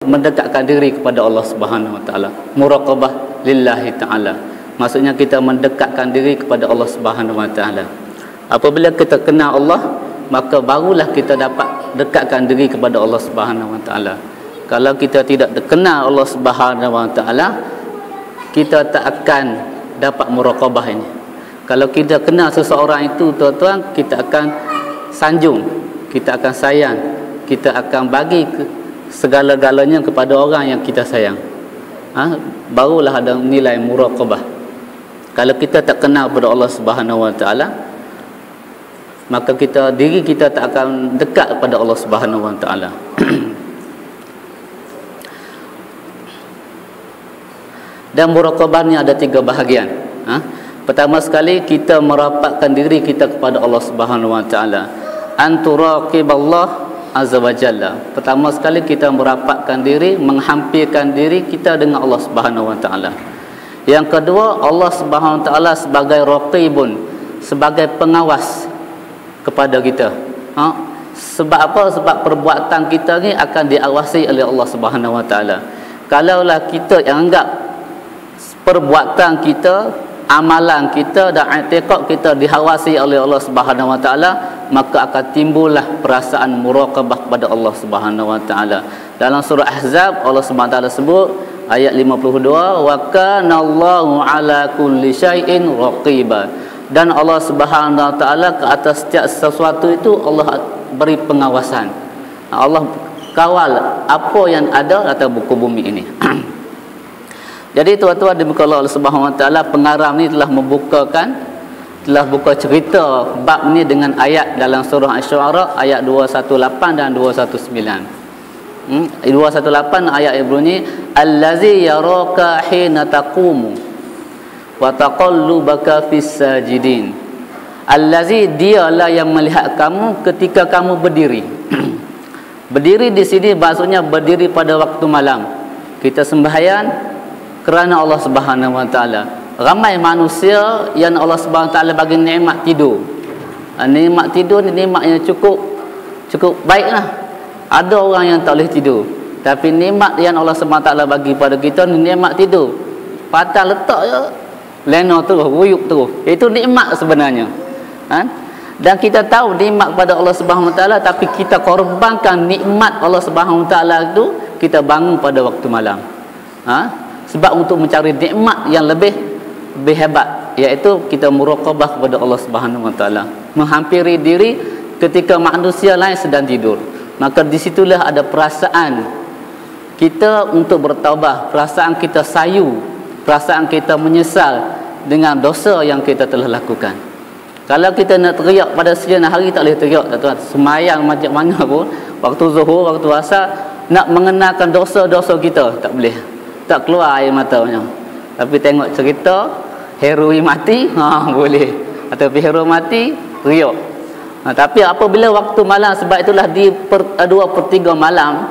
mendekatkan diri kepada Allah Subhanahu wa taala. Muraqabah lillahi taala. Maksudnya kita mendekatkan diri kepada Allah Subhanahu wa taala. Apabila kita kenal Allah, maka barulah kita dapat dekatkan diri kepada Allah Subhanahu wa taala. Kalau kita tidak kenal Allah Subhanahu wa taala, kita tak akan dapat muraqabah ini. Kalau kita kenal seseorang itu, tuan-tuan, kita akan sanjung, kita akan sayang, kita akan bagi segala-galanya kepada orang yang kita sayang. Barulah ada nilai muraqabah. Kalau kita tak kenal kepada Allah Subhanahu wa taala, maka diri kita tak akan dekat kepada Allah Subhanahu wa taala. Dan muraqabah ni ada 3 bahagian. Pertama sekali, kita merapatkan diri kita kepada Allah Subhanahu wa taala. Anturaqiballah azza wa jalla. Pertama sekali kita merapatkan diri, menghampirkan diri kita dengan Allah Subhanahu wa taala. Yang kedua, Allah Subhanahu wa taala sebagai raqibun, sebagai pengawas kepada kita. Sebab apa? Sebab perbuatan kita ni akan diawasi oleh Allah Subhanahu wa taala. Kalaulah kita yang anggap perbuatan kita, amalan kita dan i'tiqad kita dihawasi oleh Allah Subhanahu wa taala, maka akan timbullah perasaan muraqabah kepada Allah Subhanahu wa taala. Dalam surah Ahzab, Allah Subhanahu wa taala sebut ayat 52, wa kanallahu ala kulli syai'in raqiba. Dan Allah Subhanahu wa taala ke atas setiap sesuatu itu Allah beri pengawasan. Allah kawal apa yang ada atas buku bumi ini. Jadi tuan-tuan dibuka Allah Subhanahu wa taala, pengarang ni telah buka cerita bab ni dengan ayat dalam surah Asy-Syu'ara ayat 218 dan 219. 218 ayat yang bunyi allazi yaraka hina taqumu wa taqallubaka fis sajidin. Allazi, dialah yang melihat kamu ketika kamu berdiri. Berdiri di sini maksudnya berdiri pada waktu malam. Kita sembahyang kerana Allah Subhanahu wa taala. Ramai manusia yang Allah Subhanahu wa taala bagi nikmat tidur. Nikmat tidur ni nikmat yang cukup baiklah. Ada orang yang tak boleh tidur, tapi nikmat yang Allah Subhanahu wa taala bagi pada kita ni nikmat tidur. Patah letak je, lena terus, ruyuk terus. Itu nikmat sebenarnya. Dan kita tahu nikmat kepada Allah Subhanahu wa taala, tapi kita korbankan nikmat Allah Subhanahu wa taala itu, kita bangun pada waktu malam. Sebab untuk mencari nikmat yang lebih hebat, iaitu kita muraqabah kepada Allah Subhanahu wa taala, menghampiri diri ketika manusia lain sedang tidur. Maka disitulah ada perasaan kita untuk bertaubat, perasaan kita sayu, perasaan kita menyesal dengan dosa yang kita telah lakukan. Kalau kita nak teriak pada siang hari, tak boleh teriak, tuan-tuan. Semayang macam mana pun, waktu zuhur, waktu asar, nak mengenalkan dosa-dosa kita, tak boleh. Tak keluar air matanya. Tapi tengok cerita hero mati, boleh. Atau hero mati, riak. Tapi apabila waktu malam, sebab itulah di 2/3 malam,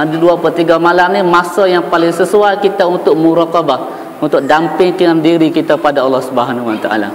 di 2/3 malam ni masa yang paling sesuai kita untuk muraqabah, untuk dampingkan diri kita pada Allah Subhanahu wa taala.